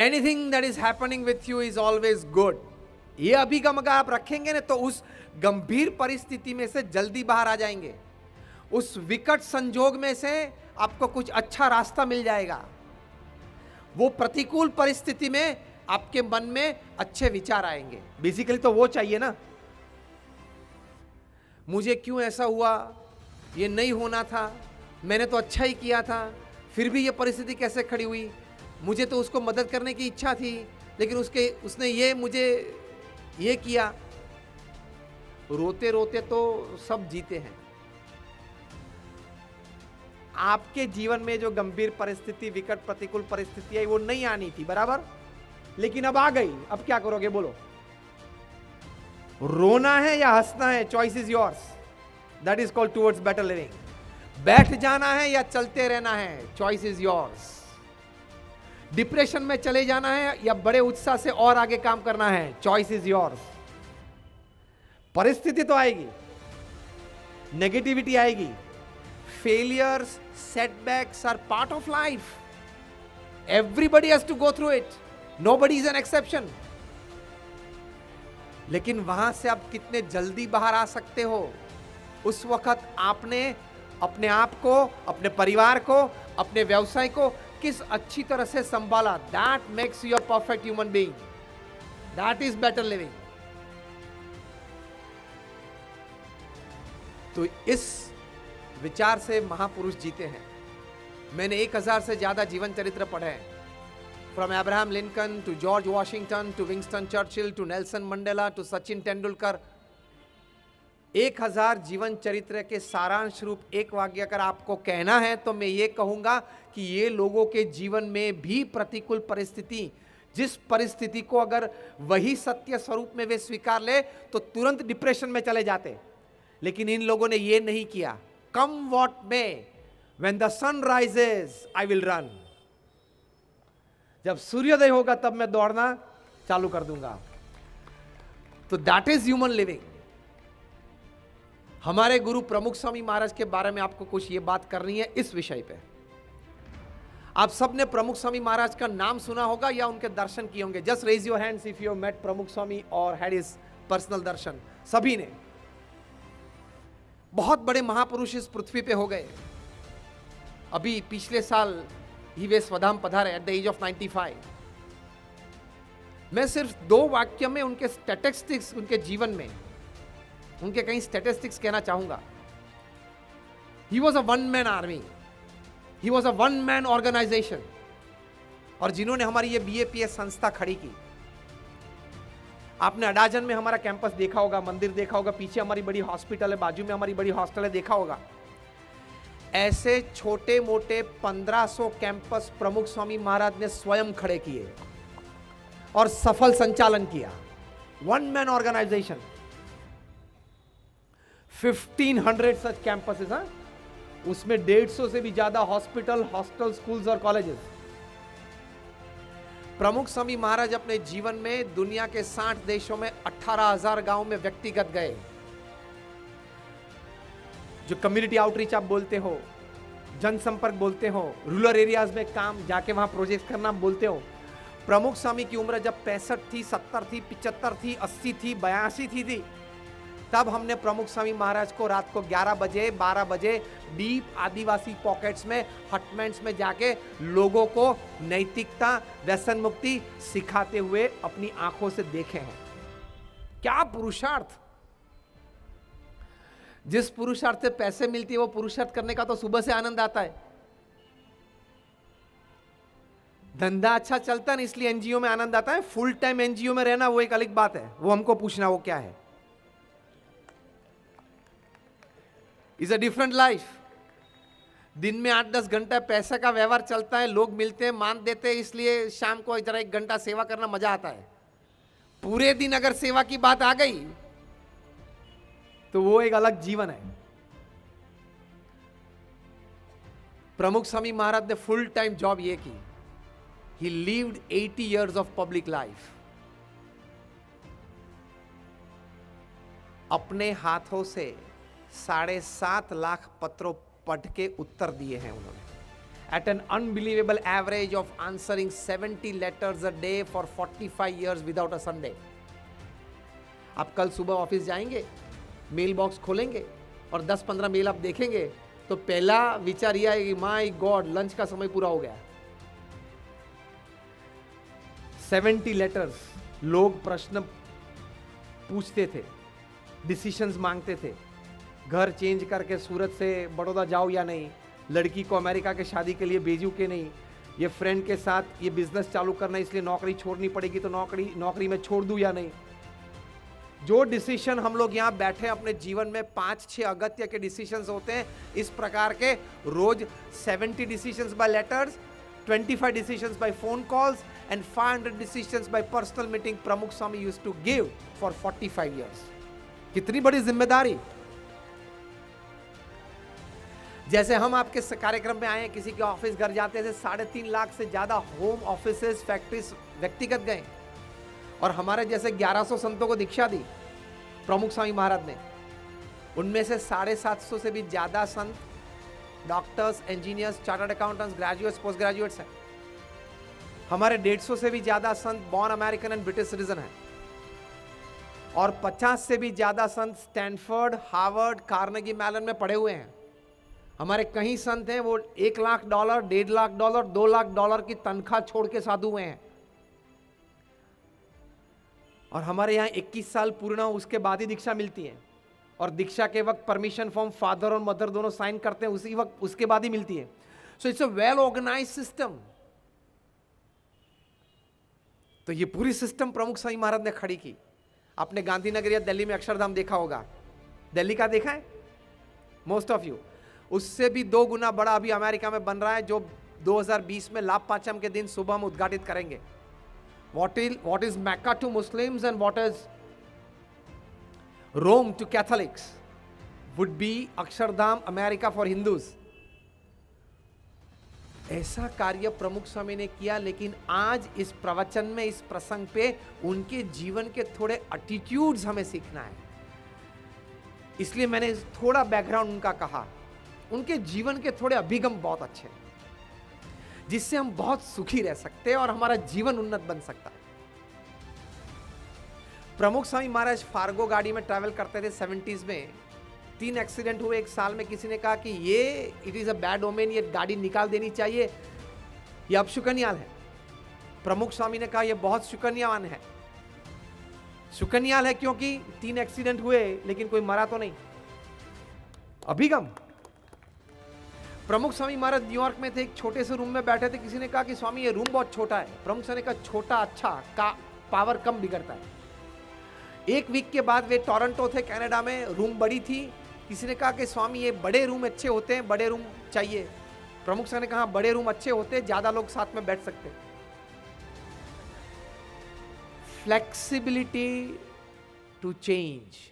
Anything that is happening with you is always good. ये अभिगम अगर आप रखेंगे ना तो उस गंभीर परिस्थिति में से जल्दी बाहर आ जाएंगे। उस विकट संजोग में से आपको कुछ अच्छा रास्ता मिल जाएगा। वो प्रतिकूल परिस्थिति में आपके मन में अच्छे विचार आएंगे। बेसिकली तो वो चाहिए ना, मुझे क्यों ऐसा हुआ, ये नहीं होना था, मैंने तो अच्छा ही किया था, फिर भी ये परिस्थिति कैसे खड़ी हुई, मुझे तो उसको मदद करने की इच्छा थी लेकिन उसने ये मुझे ये किया। रोते रोते तो सब जीते हैं। आपके जीवन में जो गंभीर परिस्थिति, विकट प्रतिकूल परिस्थिति है वो नहीं आनी थी, बराबर, लेकिन अब आ गई। अब क्या करोगे बोलो? रोना है या हंसना है? Choice is yours. That is called towards better living. बैठ जाना है या चलते रहना है? Choice is yours. डिप्रेशन में चले जाना है या बड़े उत्साह से और आगे काम करना है? Choice is yours. परिस्थिति तो आएगी, नेगेटिविटी आएगी, failures, setbacks are part of life. Everybody has to go through it, nobody is an exception. लेकिन वहां से आप कितने जल्दी बाहर आ सकते हो, उस वक्त आपने अपने आप को, अपने परिवार को, अपने व्यवसाय को किस अच्छी तरह से संभाला। That makes you a perfect human being. That is better living. तो इस विचार से महापुरुष जीते हैं। मैंने 1000 से ज्यादा जीवन चरित्र पढ़े हैं, from Abraham Lincoln to George Washington to Winston Churchill to Nelson Mandela to Sachin Tendulkar. 1000 जीवन चरित्र के सारांश रूप एक वाक्य अगर आपको कहना है तो मैं ये कहूंगा कि ये लोगों के जीवन में भी प्रतिकूल परिस्थिति, जिस परिस्थिति को अगर वही सत्य स्वरूप में वे स्वीकार ले तो तुरंत डिप्रेशन में चले जाते, लेकिन इन लोगों ने ये नहीं किया। Come what may, when the sun rises I will run. जब सूर्योदय होगा तब मैं दौड़ना चालू कर दूंगा। तो दैट इज ह्यूमन लिविंग। हमारे गुरु प्रमुख स्वामी महाराज के बारे में आपको कुछ ये बात करनी है इस विषय पे। आप सबने प्रमुख स्वामी महाराज का नाम सुना होगा या उनके दर्शन किए होंगे। Just raise your hands if you met Pramukh Swami और हैड हिज पर्सनल दर्शन। सभी ने। बहुत बड़े महापुरुष इस पृथ्वी पे हो गए। अभी पिछले साल ही वे स्वधाम पधारे एट द एज ऑफ 95। मैं सिर्फ 2 वाक्य में उनके स्टैटिस्टिक्स, उनके जीवन में उनके कई स्टैटिस्टिक्स कहना चाहूंगा। He was a one man army, he was a one man organisation. और जिन्होंने हमारी ये बीएपीएस संस्था खड़ी की, आपने अडाजन में हमारा कैंपस देखा होगा, मंदिर देखा होगा, पीछे हमारी बड़ी हॉस्पिटल है, बाजू में हमारी बड़ी हॉस्टल है, देखा होगा। ऐसे छोटे मोटे 1500 कैंपस प्रमुख स्वामी महाराज ने स्वयं खड़े किए और सफल संचालन किया। One man organisation. 1500 such campuses हैं, उसमें 150 से भी ज्यादा हॉस्पिटल, हॉस्टल, स्कूल्स और कॉलेजेस। प्रमुख स्वामी महाराज अपने जीवन में दुनिया के 60 देशों में 18,000 गांव में व्यक्तिगत गए। जो कम्युनिटी आउटरीच आप बोलते हो, जनसंपर्क बोलते हो, रूरल एरियाज में काम जाके वहां प्रोजेक्ट करना बोलते हो। प्रमुख स्वामी की उम्र जब 65 थी, 70 थी, 75 थी, 80 थी, 82 थी, तब हमने प्रमुख स्वामी महाराज को रात को 11 बजे 12 बजे डीप आदिवासी पॉकेट्स में, हटमेंट्स में जाके लोगों को नैतिकता, व्यसन मुक्ति सिखाते हुए अपनी आंखों से देखे हैं। क्या पुरुषार्थ! जिस पुरुषार्थ से पैसे मिलती है वो पुरुषार्थ करने का तो सुबह से आनंद आता है। धंधा अच्छा चलता है इसलिए एनजीओ में आनंद आता है। फुल टाइम एनजीओ में रहना वो एक अलग बात है, वो हमको पूछना वो क्या है। Is a different life. दिन में 8-10 घंटा पैसे का व्यवहार चलता है, लोग मिलते हैं, मान देते हैं, इसलिए शाम को जरा 1 घंटा सेवा करना मजा आता है। पूरे दिन अगर सेवा की बात आ गई तो वो एक अलग जीवन है। प्रमुख स्वामी महाराज ने फुल टाइम जॉब ये की। ही lived 80 years of public life. अपने हाथों से 7.5 लाख पत्रों पढ़ के उत्तर दिए हैं उन्होंने। at an unbelievable average of answering 70 letters a day for 45 years without a Sunday. आप कल सुबह ऑफिस जाएंगे, मेल बॉक्स खोलेंगे और 10-15 मेल आप देखेंगे तो पहला विचार यह है कि माय गॉड, लंच का समय पूरा हो गया। 70 लेटर्स, लोग प्रश्न पूछते थे, डिसीजंस मांगते थे, घर चेंज करके सूरत से बड़ौदा जाओ या नहीं, लड़की को अमेरिका के शादी के लिए भेजूं कि नहीं, ये फ्रेंड के साथ ये बिजनेस चालू करना है इसलिए नौकरी छोड़नी पड़ेगी तो नौकरी में छोड़ दूं या नहीं। जो डिसीजन हम लोग यहाँ बैठे अपने जीवन में 5-6 अगत्य के डिसीजंस होते हैं, इस प्रकार के रोज 70 decisions by letters, 25 decisions by phone calls and 500 decisions by personal meeting Pramukh Swami used to give for 45 years. कितनी बड़ी जिम्मेदारी। जैसे हम आपके कार्यक्रम में आए, किसी के ऑफिस घर जाते थे, 3.5 लाख से ज्यादा होम ऑफिसेस, फैक्ट्रीज व्यक्तिगत गए और हमारे जैसे 1100 संतों को दीक्षा दी प्रमुख स्वामी महाराज ने। उनमें से 750 से भी ज्यादा संत doctors, engineers, chartered accountants, graduates, post graduates हैं। हमारे 150 से भी ज्यादा संत born American and British citizen हैं और 50 से भी ज्यादा संत स्टैनफोर्ड, हार्वर्ड, कार्नेगी मेलन में पढ़े हुए हैं। हमारे कई संत हैं वो $1 लाख, $1.5 लाख, $2 लाख की तनख्वाह छोड़ के साधु हुए हैं। और हमारे यहाँ 21 साल पूर्ण हो उसके बाद ही दीक्षा मिलती है और दीक्षा के वक्त परमिशन फॉर्म फादर और मदर दोनों साइन करते हैं, उसी वक्त उसके बाद ही मिलती है। So it's a well organise system. तो ये पूरी सिस्टम प्रमुख स्वामी महाराज ने खड़ी की। आपने गांधीनगर या दिल्ली में अक्षरधाम देखा होगा, दिल्ली का देखा है मोस्ट ऑफ यू। उससे भी 2 गुना बड़ा अभी अमेरिका में बन रहा है, जो 2020 में लाभ पांचम के दिन सुबह हम उद्घाटित करेंगे। What is Mecca to Muslims and what is Rome to Catholics would be Akshardham America for Hindus. ऐसा कार्य प्रमुख स्वामी ने किया, लेकिन आज इस प्रवचन में, इस प्रसंग पे उनके जीवन के थोड़े एटीट्यूड्स हमें सीखना है। इसलिए मैंने थोड़ा बैकग्राउंड उनका कहा। उनके जीवन के थोड़े अभिगम बहुत अच्छे हैं जिससे हम बहुत सुखी रह सकते हैं और हमारा जीवन उन्नत बन सकता है। प्रमुख स्वामी महाराज फार्गो गाड़ी में ट्रैवल करते थे 70s में। 3 एक्सीडेंट हुए एक साल में। किसी ने कहा कि ये it is a bad omen, ये गाड़ी निकाल देनी चाहिए, ये अब शुकनियाल है। प्रमुख स्वामी ने कहा ये बहुत शुकनियावान है। शुकनियाल है क्योंकि 3 एक्सीडेंट हुए लेकिन कोई मरा तो नहीं। अभिगम। प्रमुख स्वामी महाराज न्यूयॉर्क में थे, एक छोटे से रूम में बैठे थे। किसी ने कहा कि स्वामी ये रूम बहुत छोटा है। प्रमुख स्वामी ने कहा छोटा अच्छा का पावर कम बिगड़ता है। 1 वीक के बाद वे टोरंटो थे कनाडा में, रूम बड़ी थी। किसी ने कहा कि स्वामी ये बड़े रूम अच्छे होते हैं, बड़े रूम चाहिए। प्रमुख स्वामी ने कहा बड़े रूम अच्छे होते हैं, ज्यादा लोग साथ में बैठ सकते। Flexibility to change.